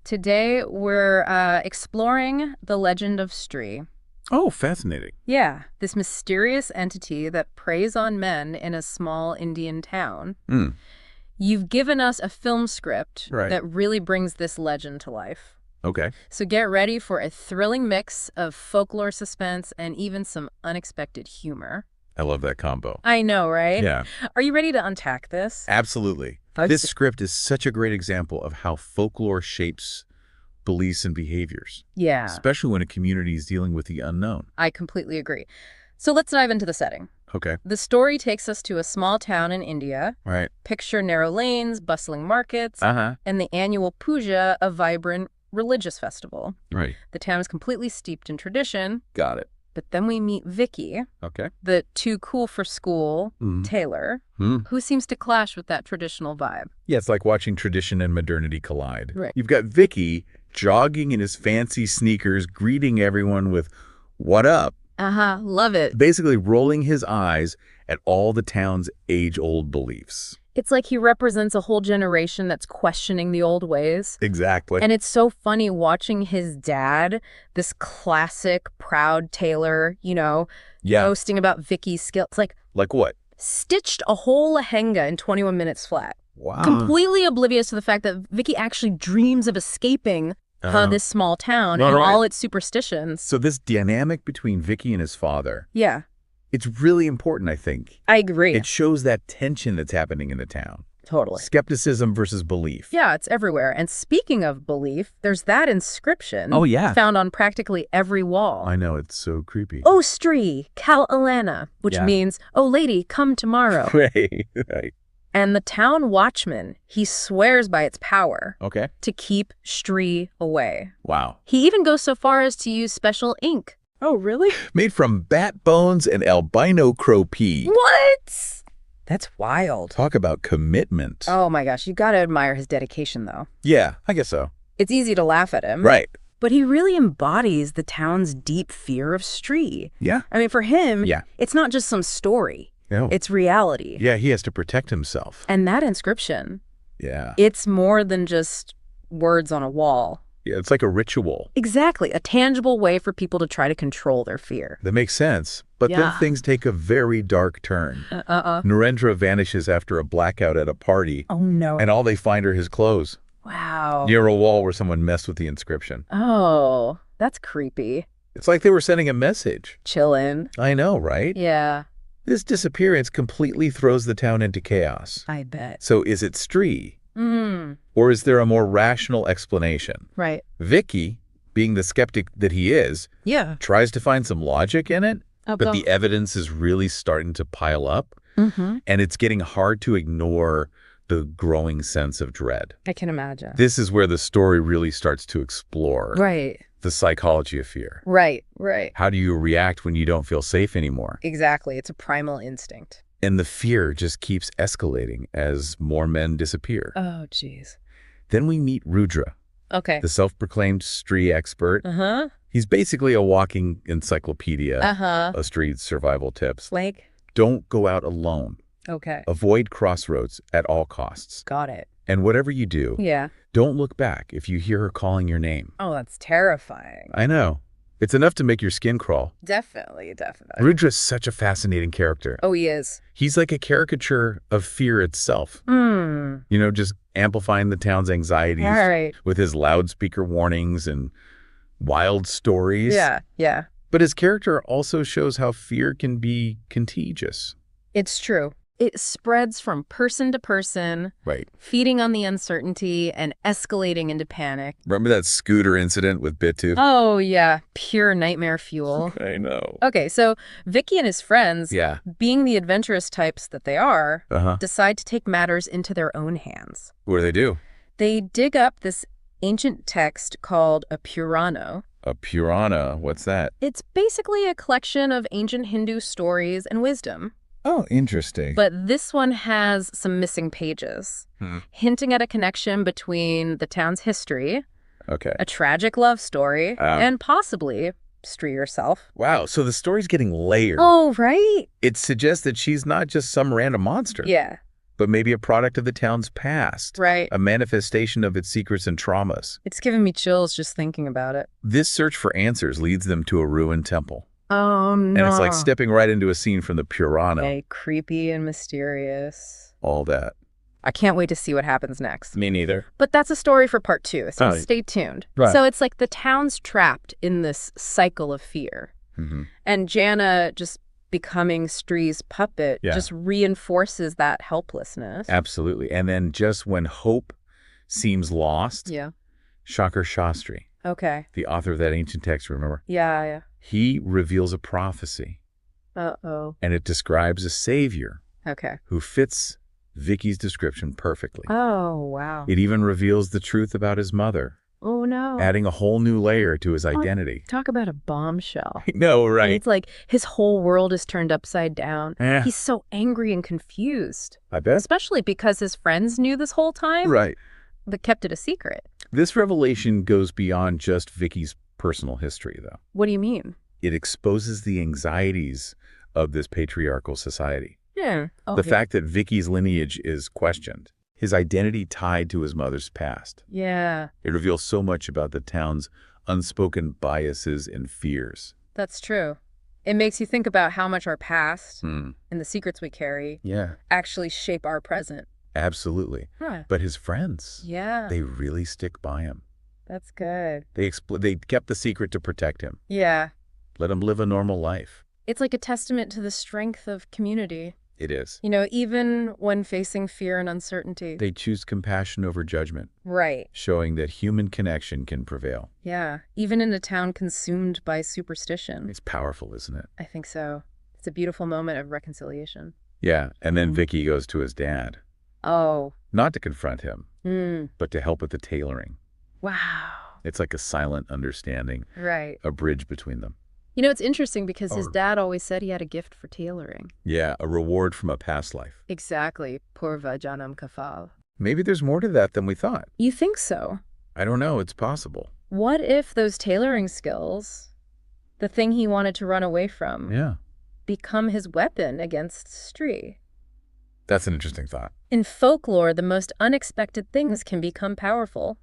Today we're exploring the legend of Stree. Oh, fascinating. Yeah, this mysterious entity that preys on men in a small Indian town. Mm, You've given us a film script Right. that really brings this legend to life. okay. So get ready for a thrilling mix of folklore, suspense, and even some unexpected humor. I love that combo. I know, right? Yeah, Are you ready to unpack this? absolutely. This script is such a great example of how folklore shapes beliefs and behaviors, Yeah, especially when a community is dealing with the unknown. I completely agree. So let's dive into the setting. Okay. The story takes us to a small town in India. Right. Picture narrow lanes, bustling markets, Uh-huh. and the annual puja, a vibrant religious festival. Right. The town is completely steeped in tradition, Got it. but then we meet Vicky, Okay. the too cool for school Mm. tailor, Hmm. who seems to clash with that traditional vibe. Yeah, it's like watching tradition and modernity collide. Right. You've got Vicky jogging in his fancy sneakers, greeting everyone with, "What up?" Uh-huh, love it. Basically rolling his eyes at all the town's age-old beliefs. It's like he represents a whole generation that's questioning the old ways. Exactly. And it's so funny watching his dad, this classic proud tailor, yeah. boasting about Vicky's skills. Like, Like what? stitched a whole lehenga in 21 minutes flat. Wow. Completely oblivious to the fact that Vicky actually dreams of escaping this small town and Right. all its superstitions. So this dynamic between Vicky and his father, Yeah, it's really important, I think. I agree. It shows that tension that's happening in the town. Totally. Skepticism versus belief. Yeah, it's everywhere. And speaking of belief, there's that inscription Oh, yeah. found on practically every wall. I know, it's so creepy. Oh, Stree, Cal Alana, which Yeah. means, oh, lady, come tomorrow. Right. And the town watchman, he swears by its power Okay. to keep Stree away. Wow. He even goes so far as to use special ink. Oh, really? Made from bat bones and albino crow pea. What? That's wild. Talk about commitment. Oh my gosh, you gotta admire his dedication, though. Yeah, I guess so. It's easy to laugh at him. Right. But he really embodies the town's deep fear of Stree. Yeah. I mean, for him, Yeah. it's not just some story. No. It's reality. Yeah, he has to protect himself. And that inscription, Yeah. it's more than just words on a wall. Yeah, it's like a ritual. Exactly. A tangible way for people to try to control their fear. That makes sense. But then Yeah. things take a very dark turn. Uh-uh. Narendra vanishes after a blackout at a party, Oh, no. and all they find are his clothes Wow. near a wall where someone messed with the inscription. Oh, that's creepy. It's like they were sending a message. Chillin'. I know, right? Yeah, This disappearance completely throws the town into chaos. I bet. So is it Stree? Mm, Or is there a more rational explanation? right. Vicky, being the skeptic that he is, Yeah. tries to find some logic in it, but But the evidence is really starting to pile up, Mm-hmm. and it's getting hard to ignore the growing sense of dread. I can imagine. This is where the story really starts to explore Right. the psychology of fear. Right. How do you react when you don't feel safe anymore? Exactly. It's a primal instinct. And the fear just keeps escalating as more men disappear. Oh, jeez. Then we meet Rudra, Okay. the self-proclaimed Stree expert. Uh-huh. He's basically a walking encyclopedia Uh-huh. of Stree's survival tips. Like? Don't go out alone. Okay. Avoid crossroads at all costs. Got it. And whatever you do, Yeah. don't look back if you hear her calling your name. Oh, that's terrifying. I know. It's enough to make your skin crawl. Definitely. Rudra's such a fascinating character. Oh, he is. He's like a caricature of fear itself. Hmm. Just amplifying the town's anxieties All right. with his loudspeaker warnings and wild stories. Yeah. But his character also shows how fear can be contagious. It's true. It spreads from person to person, Right. feeding on the uncertainty and escalating into panic. Remember that scooter incident with Bitu? Oh, yeah. Pure nightmare fuel. I know. Okay, so Vicky and his friends, Yeah. being the adventurous types that they are, Uh-huh. decide to take matters into their own hands. What do they do? They dig up this ancient text called a Purana. A Purana. What's that? It's basically a collection of ancient Hindu stories and wisdom. Oh, interesting. But this one has some missing pages, hinting at a connection between the town's history, Okay. a tragic love story, and possibly Stree herself. Wow, so the story's getting layered. Oh, right? It suggests that she's not just some random monster. Yeah. but maybe a product of the town's past. Right. A manifestation of its secrets and traumas. It's giving me chills just thinking about it. This search for answers leads them to a ruined temple. Oh, no. And it's like stepping right into a scene from the Purana. Okay, creepy and mysterious. All that. I can't wait to see what happens next. Me neither. But that's a story for part 2, so stay tuned. Right. So it's like the town's trapped in this cycle of fear. And Jana just becoming Stree's puppet just reinforces that helplessness. Absolutely. And then just when hope seems lost, Shankar Shastri, the author of that ancient text, remember? Yeah. He reveals a prophecy. Uh-oh. And it describes a savior Okay. who fits Vicky's description perfectly. Oh, wow. It even reveals the truth about his mother, Oh, no. adding a whole new layer to his identity. Talk about a bombshell. I know, right? And it's like his whole world is turned upside down. Yeah. He's so angry and confused. I bet. Especially because his friends knew this whole time. Right. But kept it a secret. This revelation goes beyond just Vicky's personal history, though. What do you mean? It exposes the anxieties of this patriarchal society. Yeah. The fact that Vicky's lineage is questioned, his identity tied to his mother's past. Yeah. It reveals so much about the town's unspoken biases and fears. That's true. It makes you think about how much our past and the secrets we carry actually shape our present. Absolutely. Huh. But his friends, they really stick by him. That's good. They kept the secret to protect him. Yeah. Let him live a normal life. It's like a testament to the strength of community. It is. You know, even when facing fear and uncertainty. They choose compassion over judgment. Right. Showing that human connection can prevail. Yeah. Even in a town consumed by superstition. It's powerful, isn't it? I think so. It's a beautiful moment of reconciliation. Yeah. And then Vicky goes to his dad. Oh. Not to confront him, but to help with the tailoring. Wow. It's like a silent understanding. Right. A bridge between them. You know, it's interesting because his dad always said he had a gift for tailoring. Yeah, a reward from a past life. Exactly. Purva janam kafal. Maybe there's more to that than we thought. You think so? I don't know. It's possible. What if those tailoring skills, the thing he wanted to run away from, become his weapon against Stree? That's an interesting thought. In folklore, the most unexpected things can become powerful.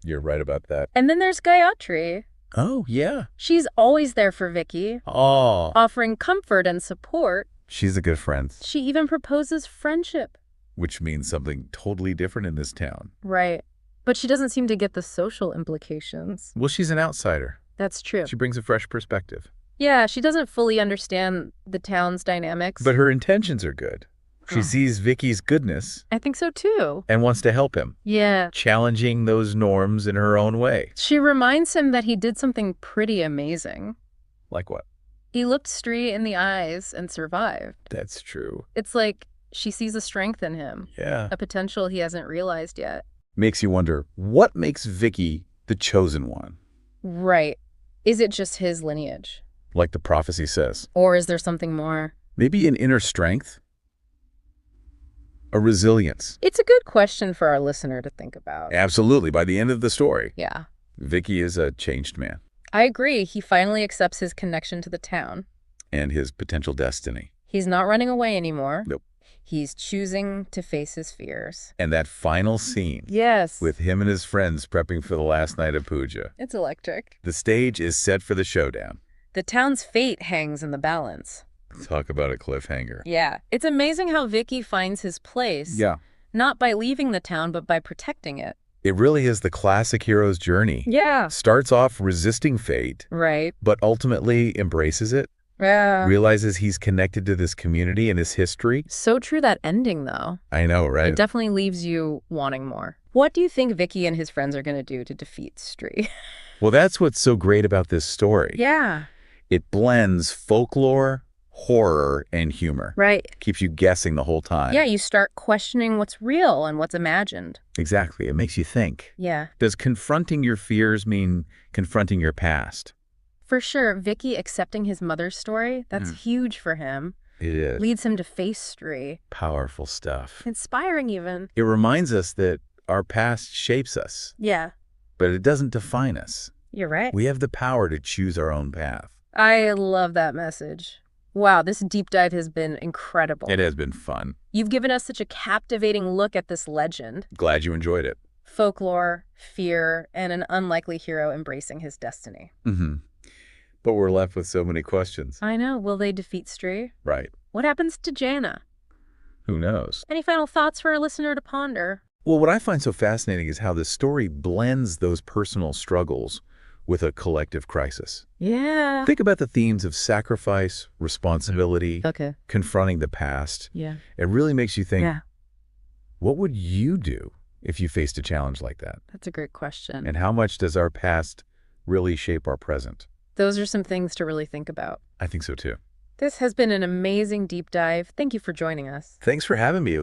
You're right about that. And then there's Gayatri. Oh, yeah. She's always there for Vicky, offering comfort and support. She's a good friend. She even proposes friendship. Which means something totally different in this town. Right. But she doesn't seem to get the social implications. Well, she's an outsider. That's true. She brings a fresh perspective. Yeah, she doesn't fully understand the town's dynamics. But her intentions are good. She sees Vicky's goodness. I think so, too. And wants to help him. Yeah. Challenging those norms in her own way. She reminds him that he did something pretty amazing. Like what? He looked Stree in the eyes and survived. That's true. It's like she sees a strength in him. Yeah. A potential he hasn't realized yet. Makes you wonder, what makes Vicky the chosen one? Right. Is it just his lineage? Like the prophecy says. Or is there something more? Maybe an inner strength? A resilience. It's a good question for our listener to think about. Absolutely. By the end of the story, yeah, Vicky is a changed man. I agree. He finally accepts his connection to the town. And his potential destiny. He's not running away anymore. Nope. He's choosing to face his fears. And that final scene. Yes. With him and his friends prepping for the last night of puja. It's electric. The stage is set for the showdown. The town's fate hangs in the balance. Talk about a cliffhanger. Yeah. It's amazing how Vicky finds his place. Yeah. Not by leaving the town, but by protecting it. It really is the classic hero's journey. Yeah. Starts off resisting fate. Right. But ultimately embraces it. Yeah. Realizes he's connected to this community and his history. So true, that ending, though. I know, right? It definitely leaves you wanting more. What do you think Vicky and his friends are going to do to defeat Stree? Well, that's what's so great about this story. Yeah. It blends folklore, horror, and humor. Right. Keeps you guessing the whole time. Yeah, you start questioning what's real and what's imagined. Exactly. It makes you think. Yeah. Does confronting your fears mean confronting your past? For sure, Vicky accepting his mother's story, that's huge for him. It is. Leads him to face Stree. Powerful stuff. Inspiring, even. It reminds us that our past shapes us. Yeah. But it doesn't define us. You're right. We have the power to choose our own path. I love that message. Wow, this deep dive has been incredible. It has been fun. You've given us such a captivating look at this legend. Glad you enjoyed it. Folklore, fear, and an unlikely hero embracing his destiny. But we're left with so many questions. I know. Will they defeat Stree? Right. What happens to Jana? Who knows? Any final thoughts for our listener to ponder? Well, what I find so fascinating is how the story blends those personal struggles with a collective crisis. Yeah. Think about the themes of sacrifice, responsibility, confronting the past. Yeah. It really makes you think, what would you do if you faced a challenge like that? That's a great question. And how much does our past really shape our present? Those are some things to really think about. I think so too. This has been an amazing deep dive. Thank you for joining us. Thanks for having me.